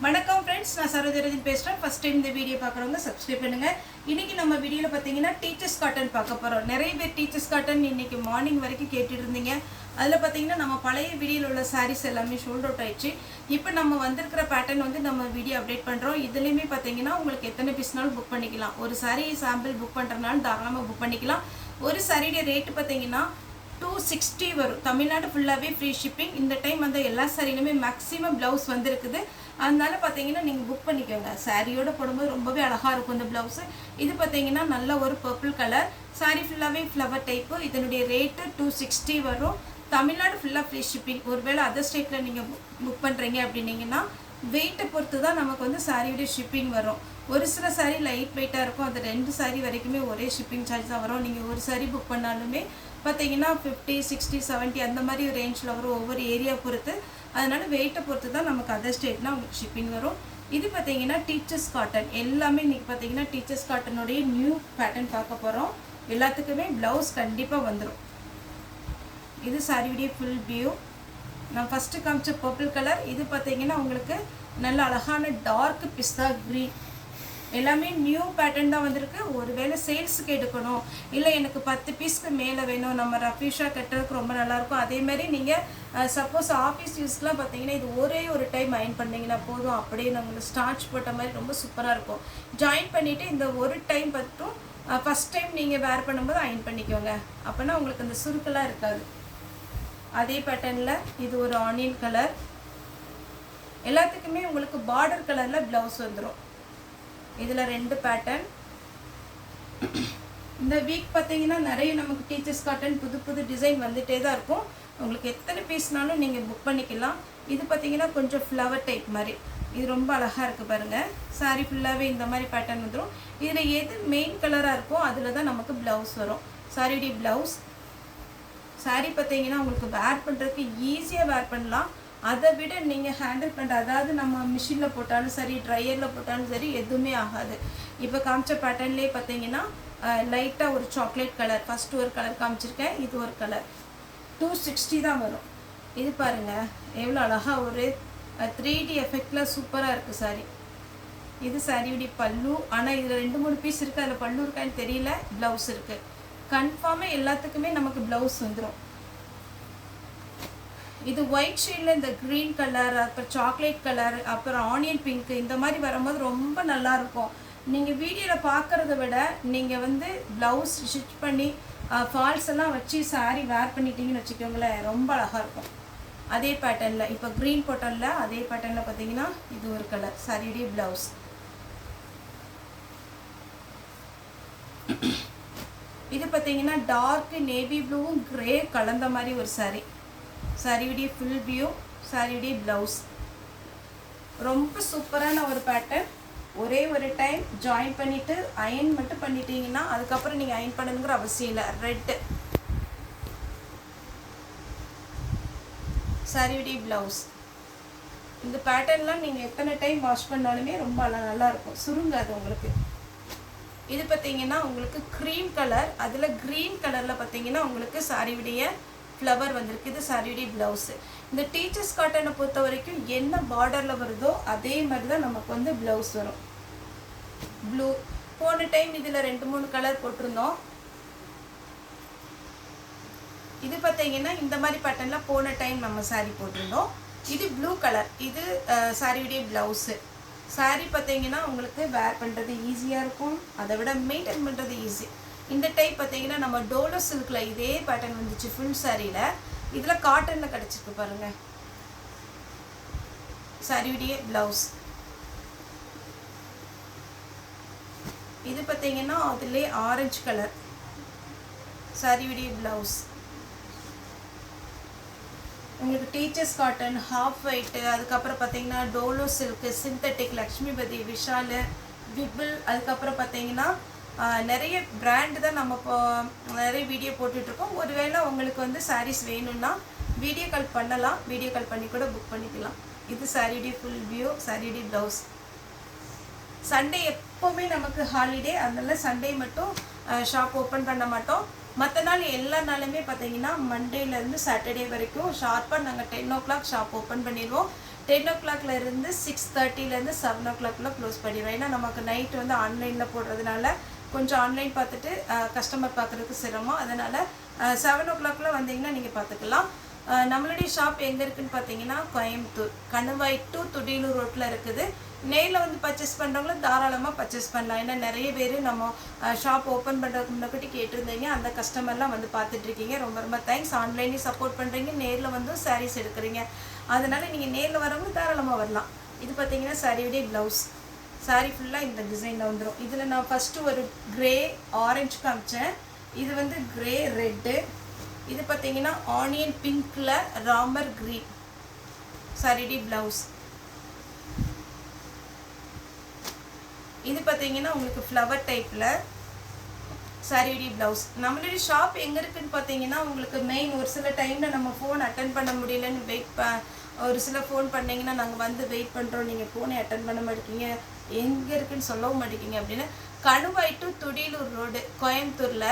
வணக்கம் ஃப்ரெண்ட்ஸ், நான் சரோஜரதின் பேசுகிறேன். ஃபஸ்ட் டைம் இந்த வீடியோ பார்க்குறவங்க சப்ஸ்கிரைப் பண்ணுங்கள். இன்றைக்கி நம்ம வீடியோவில் பார்த்தீங்கன்னா டீச்சர்ஸ் காட்டன் பார்க்க போகிறோம். நிறைய பேர் டீச்சர்ஸ் காட்டன் இன்றைக்கி மார்னிங் வரைக்கும் கேட்டுட்டு இருந்தீங்க. அதில் பார்த்தீங்கன்னா நம்ம பழைய வீடியோவில் உள்ள சாரீஸ் எல்லாமே ஷோல்ட் அவுட் ஆயிடுச்சு. இப்போ நம்ம வந்திருக்கிற பேட்டர்ன் வந்து நம்ம வீடியோ அப்டேட் பண்ணுறோம். இதுலேயுமே பார்த்தீங்கன்னா உங்களுக்கு எத்தனை பீஸ்னாலும் புக் பண்ணிக்கலாம். ஒரு சாரீ சாம்பிள் புக் பண்ணுறதுனாலும் தாராளமாக புக் பண்ணிக்கலாம். ஒரு சாரியோட ரேட்டு பார்த்தீங்கன்னா 260 வரும். தமிழ்நாடு ஃபுல்லாகவே ஃப்ரீ ஷிப்பிங். இந்த டைம் வந்து எல்லா சாரிலுமே மேக்ஸிமம் ப்ளவுஸ் வந்துருக்குது. அதனால பார்த்தீங்கன்னா நீங்கள் புக் பண்ணிக்கோங்க. சாரியோட போடும்போது ரொம்பவே அழகாக இருக்கும் இந்த ப்ளவுஸு. இது பார்த்தீங்கன்னா நல்ல ஒரு பர்பிள் கலர். சாரி ஃபுல்லாகவே ஃப்ளவர் டைப்பு. இதனுடைய ரேட்டு 260 வரும். தமிழ்நாடு ஃபுல்லாக ஃப்ரீ ஷிப்பிங். ஒருவேளை அதர் ஸ்டேட்டில் நீங்கள் புக் பண்ணுறீங்க அப்படின்னீங்கன்னா வெயிட்டை பொறுத்து தான் நமக்கு வந்து சாரியோடைய ஷிப்பிங் வரும். ஒரு சில சாரீ லைட் வெயிட்டாக இருக்கும். அது 2 சாரீ வரைக்குமே ஒரே ஷிப்பிங் சார்ஜ் தான் வரும். நீங்கள் ஒரு சாரீ புக் பண்ணாலுமே பார்த்தீங்கன்னா 50, 60, 70 அந்த மாதிரி ரேஞ்சில் வரும் ஒவ்வொரு ஏரியா பொறுத்து. அதனால் வெயிட்டை பொறுத்து தான் நமக்கு அதர் ஸ்டேட்னால் உங்களுக்கு ஷிப்பிங் வரும். இது பார்த்தீங்கன்னா டீச்சர்ஸ் காட்டன். எல்லாமே இன்றைக்கி பார்த்தீங்கன்னா டீச்சர்ஸ் காட்டனுடைய நியூ பேட்டர்ன் பார்க்க போகிறோம். எல்லாத்துக்குமே ப்ளவுஸ் கண்டிப்பாக வந்துடும். இது சாரியுடைய ஃபுல் வியூ. நான் ஃபஸ்ட்டு காமிச்ச பர்பிள் கலர். இது பார்த்தீங்கன்னா உங்களுக்கு நல்ல அழகான டார்க் பிஸ்தா க்ரீன். எல்லாமே நியூ பேட்டர்ன் தான் வந்திருக்கு. ஒருவேளை சேல்ஸுக்கு எடுக்கணும், இல்லை எனக்கு 10 பீஸ்க்கு மேலே வேணும், நம்ம ரஃபீஷாக கட்டுறதுக்கு ரொம்ப நல்லாயிருக்கும். அதேமாதிரி நீங்கள் சப்போஸ் ஆஃபீஸ் யூஸ்க்கெலாம் பார்த்தீங்கன்னா இது ஒரே ஒரு டைம் அயன் பண்ணிங்கன்னா போதும். அப்படியே நம்மளுக்கு ஸ்டார்ச் போட்ட மாதிரி ரொம்ப சூப்பராக இருக்கும். ஜாயின் பண்ணிவிட்டு இந்த ஒரு டைம் மட்டும் ஃபஸ்ட் டைம் நீங்கள் வேர் பண்ணும்போது அயன் பண்ணிக்கோங்க. அப்போனா உங்களுக்கு அந்த சுருக்கெல்லாம் இருக்காது. அதே பேட்டர்னில் இது ஒரு ஆனியன் கலர். எல்லாத்துக்குமே உங்களுக்கு பார்டர் கலரில் ப்ளவுஸ் வந்துடும். இதில் 2 பேட்டர்ன். இந்த வீக் பார்த்தீங்கன்னா நிறைய நமக்கு டீச்சர்ஸ் காட்டன் புது புது டிசைன் வந்துகிட்டே தான் இருக்கும். உங்களுக்கு எத்தனை பீஸ்னாலும் நீங்கள் புக் பண்ணிக்கலாம். இது பார்த்தீங்கன்னா கொஞ்சம் ஃப்ளவர் டைப் மாதிரி. இது ரொம்ப அழகாக இருக்குது பாருங்கள். சாரீ ஃபுல்லாகவே இந்த மாதிரி பேட்டர்ன் வந்துடும். இதில் எது மெயின் கலராக இருக்கோ அதில் தான் நமக்கு ப்ளவுஸ் வரும். சாரியுடைய ப்ளவுஸ். சாரீ பார்த்தீங்கன்னா உங்களுக்கு வேர் பண்ணுறதுக்கு ஈஸியாக வேர் பண்ணலாம். அதை விட நீங்கள் ஹேண்டில் பண்ணுற, அதாவது நம்ம மிஷினில் போட்டாலும் சரி, ட்ரையரில் போட்டாலும் சரி, எதுவுமே ஆகாது. இப்போ காமிச்ச பேட்டர்ன்லேயே பார்த்தீங்கன்னா லைட்டாக ஒரு சாக்லேட் கலர். ஃபஸ்ட்டு ஒரு கலர் காமிச்சிருக்கேன். இது ஒரு கலர். 260 தான் வரும். இது பாருங்கள் எவ்வளோ அழகாக ஒரு 3D எஃபெக்டில் சூப்பராக இருக்குது சாரீ. இது சாரியுடைய பல்லு. ஆனால் இதில் 2-3 பீஸ் இருக்குது. அதில் பல்லு இருக்கான்னு தெரியல. ப்ளவுஸ் இருக்குது. கன்ஃபார்மாக எல்லாத்துக்குமே நமக்கு ப்ளவுஸ் வந்துடும். இது ஒயிட் ஷேடில் இந்த க்ரீன் கலர், அப்புறம் சாக்லேட் கலர், அப்புறம் ஆனியன் பிங்க், இந்த மாதிரி வரும்போது ரொம்ப நல்லாயிருக்கும். நீங்கள் வீடியோவில் பார்க்குறத விட நீங்கள் வந்து ப்ளவுஸ் ஸ்டிச் பண்ணி ஃபால்ஸ் எல்லாம் வச்சு சாரீ வேர் பண்ணிட்டீங்கன்னு வச்சுக்கோங்களேன், ரொம்ப அழகாக இருக்கும். அதே பேட்டர்னில் இப்போ க்ரீன் போட்டனில் அதே பேட்டர்னில் பார்த்தீங்கன்னா இது ஒரு கலர். சாரியுடைய ப்ளவுஸ். இது பார்த்தீங்கன்னா டார்க் நேவி ப்ளூவும் க்ரே கலந்த மாதிரி ஒரு சாரீ. சாரியுடைய ஃபுல் வியூ. சாரியுடைய ப்ளவுஸ். ரொம்ப சூப்பரான ஒரு பேட்டர்ன். ஒரே ஒரு டைம் ஜாயின் பண்ணிவிட்டு அயன் மட்டும் பண்ணிட்டீங்கன்னா அதுக்கப்புறம் நீங்கள் அயன் பண்ணணுங்கிற அவசியம் இல்லை. ரெட்டு சாரியுடைய ப்ளவுஸ். இந்த பேட்டர்ன்லாம் நீங்கள் எத்தனை டைம் வாஷ் பண்ணாலுமே ரொம்ப நல்லாயிருக்கும், சுருங்காது உங்களுக்கு. இது பார்த்தீங்கன்னா உங்களுக்கு க்ரீம் கலர். அதில் க்ரீன் கலரில் பார்த்தீங்கன்னா உங்களுக்கு சாரியுடைய ஃப்ளவர் வந்திருக்கு. இது சாரியுடைய ப்ளவுஸு. இந்த டீச்சர்ஸ் காட்டனை பொறுத்த வரைக்கும் என்ன பார்டரில் வருதோ அதே மாதிரி தான் நமக்கு வந்து ப்ளவுஸ் வரும். ப்ளூ. போன டைம் இதில் 2-3 கலர் போட்டிருந்தோம். இது பார்த்தீங்கன்னா இந்த மாதிரி பேட்டர்னில் போன டைம் நம்ம சாரீ போட்டிருந்தோம். இது ப்ளூ கலர். இது சாரியுடைய ப்ளவுஸு. சாரீ பார்த்தீங்கன்னா உங்களுக்கு வேர் பண்ணுறது ஈஸியாக இருக்கும். அதை விட மெயின்டைன் பண்ணுறது ஈஸி. இந்த டைப் பார்த்தீங்கன்னா நம்ம டோலோ சில்கில் இதே பேட்டர்ன் வந்துச்சு ஃபுல் சாரியில். இதில் காட்டனில் கிடச்சிருக்கு பாருங்கள். சாரியுடைய ப்ளவுஸ். இது பார்த்தீங்கன்னா அதிலே ஆரஞ்சு கலர். சாரியுடைய ப்ளவுஸ். உங்களுக்கு டீச்சர்ஸ் காட்டன், ஹாஃப் ஒயிட்டு, அதுக்கப்புறம் பார்த்தீங்கன்னா டோலோ சில்க்கு, சிந்தட்டிக், லக்ஷ்மிபதி, விஷாலு, விபிள், அதுக்கப்புறம் பார்த்தீங்கன்னா நிறைய பிராண்டு தான் நம்ம இப்போ நிறைய வீடியோ போட்டுட்ருக்கோம். ஒருவேளை உங்களுக்கு வந்து சாரீஸ் வேணும்னா வீடியோ கால் பண்ணலாம். வீடியோ கால் பண்ணி கூட புக் பண்ணிக்கலாம். இது சாரியுடைய ஃபுல் வியூ. சாரியுடைய ப்ளவுஸ். சண்டே எப்போவுமே நமக்கு ஹாலிடே. அதனால சண்டே மட்டும் ஷாப் ஓப்பன் பண்ண மாட்டோம். மற்ற நாள் எல்லா நாளுமே பார்த்தீங்கன்னா மண்டேலேருந்து சாட்டர்டே வரைக்கும் ஷார்ப்பாக நாங்கள் 10 o'clock ஷாப் ஓப்பன் பண்ணிடுவோம். 10 o'clockல இருந்து 6:30லேருந்து 7 o'clockல க்ளோஸ் பண்ணிடுவேன். ஏன்னா நமக்கு நைட் வந்து ஆன்லைனில் போடுறதுனால கொஞ்சம் ஆன்லைன் பார்த்துட்டு கஸ்டமர் பார்க்குறதுக்கு சிரமம். அதனால் 7 o'clockல வந்தீங்கன்னா நீங்கள் பார்த்துக்கலாம். நம்மளுடைய ஷாப் எங்கே இருக்குதுன்னு பார்த்தீங்கன்னா கோயம்புத்தூர் கணுவாய் டு துடியலூர் ரோட்டில் இருக்குது. நேரில் வந்து பர்ச்சேஸ் பண்ணுறவங்களும் தாராளமாக பர்ச்சேஸ் பண்ணலாம். ஏன்னா நிறைய பேர் நம்ம ஷாப் ஓப்பன் பண்ணுறதுக்கு முன்னாடி கேட்டிருந்தீங்க. அந்த கஸ்டமர்லாம் வந்து பார்த்துட்ருக்கீங்க. ரொம்ப ரொம்ப தேங்க்ஸ். ஆன்லைன்லேயும் சப்போர்ட் பண்ணுறீங்க, நேரில் வந்து சாரீஸ் எடுக்கிறீங்க. அதனால் நீங்கள் நேரில் வரவங்க தாராளமாக வரலாம். இது பார்த்தீங்கன்னா சாரியுடைய ப்ளவுஸ். சாரி ஃபுல்லாக இந்த டிசைனில் வந்துடும். இதில் நான் ஃபஸ்ட்டு ஒரு க்ரே ஆரஞ்சு காமிச்சேன். இது வந்து க்ரே ரெட்டு. இது பார்த்தீங்கன்னா ஆனியன் பிங்க்கில் ராமர் க்ரீன் சாரிடி ப்ளவுஸ். இது பார்த்தீங்கன்னா உங்களுக்கு ஃப்ளவர் டைப்பில் சாரிடி ப்ளவுஸ். நம்மளுடைய ஷாப் எங்கே இருக்குதுன்னு பார்த்தீங்கன்னா உங்களுக்கு மெயின் ஒரு சில டைமில் நம்ம ஃபோன் அட்டன் பண்ண முடியலன்னு ஒரு சில ஃபோன் பண்ணிங்கன்னா நாங்கள் வந்து வெயிட் பண்ணுறோம், நீங்கள் ஃபோனை அட்டன் பண்ண மாட்டேங்கிங்க, எங்கே இருக்குதுன்னு சொல்லவும் மாட்டேங்கிங்க அப்படின்னு. கணுவாய் டு துடியலூர் ரோடு கோயம்புத்தூரில்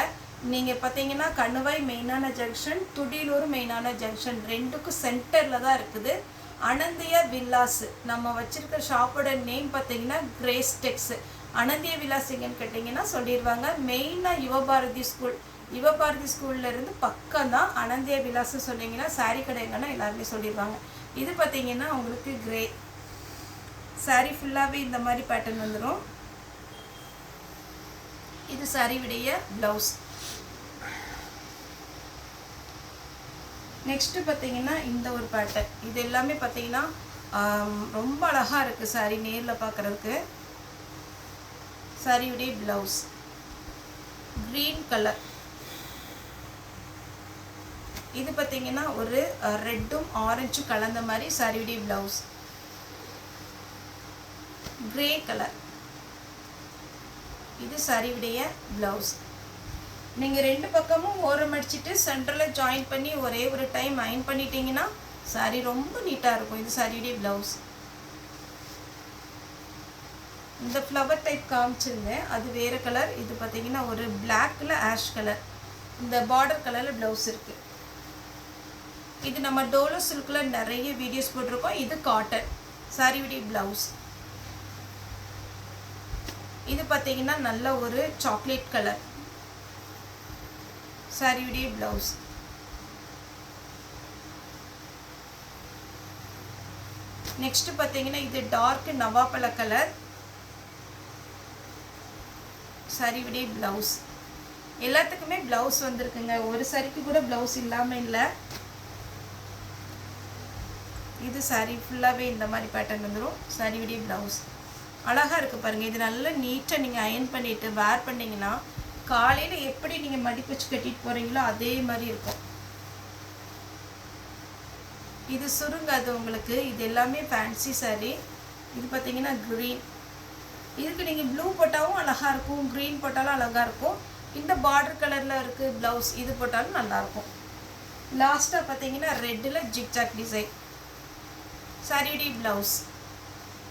நீங்கள் பார்த்தீங்கன்னா கணுவாய் மெயினான ஜங்ஷன், துடியலூர் மெயினான ஜங்ஷன் ரெண்டுக்கும் சென்டரில் தான் இருக்குது. அனந்தியா வில்லாஸ் நம்ம வச்சுருக்க ஷாப்போட நேம் பார்த்தீங்கன்னா கிரேஸ் டெக்ஸ். அனந்தியா வில்லாஸ் எங்கன்னு கேட்டிங்கன்னா சொல்லிடுவாங்க. மெயினாக யுவபாரதி ஸ்கூல்லேருந்து பக்கம் தான் அனந்தியா வில்லாஸ் சொன்னீங்கன்னா சாரீ கடை எங்கன்னா எல்லாருமே சொல்லிடுவாங்க. இது பார்த்தீங்கன்னா உங்களுக்கு கிரே சாரீ ஃபுல்லாகவே இந்த மாதிரி பேட்டர்ன் வந்துடும். இது சாரியுடைய ப்ளவுஸ். நெக்ஸ்ட்டு பார்த்தீங்கன்னா இந்த ஒரு பேட்டர்ன். இது எல்லாமே பார்த்தீங்கன்னா ரொம்ப அழகாக இருக்குது சாரி நேரில் பார்க்குறதுக்கு. சாரியுடைய ப்ளவுஸ் க்ரீன் கலர். இது பார்த்தீங்கன்னா ஒரு ரெட்டும் ஆரஞ்சும் கலந்த மாதிரி சாரியுடைய ப்ளவுஸ். Grey colour. இது சாரியுடைய ப்ளவுஸ். நீங்கள் ரெண்டு பக்கமும் ஓரம் அடிச்சுட்டு சென்டரில் ஜாயின் பண்ணி ஒரே ஒரு டைம் அயன் பண்ணிட்டீங்கன்னா சாரி ரொம்ப நீட்டாக இருக்கும். இது சாரியுடைய ப்ளவுஸ். இந்த ஃப்ளவர் டைப் காமிச்சிருந்தேன், அது வேறு கலர். இது பார்த்தீங்கன்னா ஒரு பிளாக்கில் ஆஷ் கலர். இந்த பார்டர் கலரில் ப்ளவுஸ் இருக்குது. இது நம்ம டோலோ சில்கில் நிறைய வீடியோஸ் போட்டிருக்கோம். இது காட்டன் சாரியுடைய ப்ளவுஸ். இது பார்த்தீங்கன்னா நல்ல ஒரு சாக்லேட் கலர் சாரியுடைய ப்ளவுஸ். நெக்ஸ்ட் பார்த்தீங்கன்னா இது டார்க் நவாப்பழ கலர் சாரியுடைய ப்ளவுஸ். எல்லாத்துக்குமே ப்ளவுஸ் வந்திருக்குங்க, ஒரு சாரிக்கு கூட ப்ளவுஸ் இல்லாமல் இல்லை. இது சாரி ஃபுல்லாகவே இந்த மாதிரி பேட்டர்ன் வந்துடும். சாரியுடைய ப்ளவுஸ் அழகாக இருக்குது பாருங்கள். இது நல்லா நீட்டாக நீங்கள் அயன் பண்ணிவிட்டு வேர் பண்ணிங்கன்னா காலையில் எப்படி நீங்கள் மடிப்பு வச்சு கட்டிட்டு போகிறீங்களோ அதே மாதிரி இருக்கும். இது சுருங்காது உங்களுக்கு. இது எல்லாமே ஃபேன்சி சாரீ. இது பார்த்தீங்கன்னா க்ரீன். இதுக்கு நீங்கள் ப்ளூ போட்டாலும் அழகாக இருக்கும், க்ரீன் போட்டாலும் அழகாக இருக்கும். இந்த பார்டர் கலரில் இருக்குது ப்ளவுஸ், இது போட்டாலும் நல்லாயிருக்கும். லாஸ்ட்டாக பார்த்தீங்கன்னா ரெட்டில் ஜிக்ஜாக் டிசைன் சாரியுடைய ப்ளவுஸ்.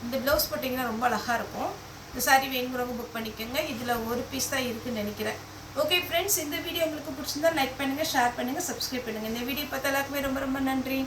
இந்த ப்ளவுஸ் போட்டிங்கன்னா ரொம்ப அழகாக இருக்கும். இந்த சாரீ வேணுங்கிறவங்க புக் பண்ணிக்கோங்க. இதில் ஒரு பீஸ் தான் இருக்குதுன்னு நினைக்கிறேன். ஓகே ஃப்ரெண்ட்ஸ், இந்த வீடியோ உங்களுக்கு பிடிச்சிருந்தா லைக் பண்ணுங்கள், ஷேர் பண்ணுங்கள், சப்ஸ்கிரைப் பண்ணுங்கள். இந்த வீடியோ பார்த்த எல்லாருக்குமே ரொம்ப ரொம்ப நன்றி.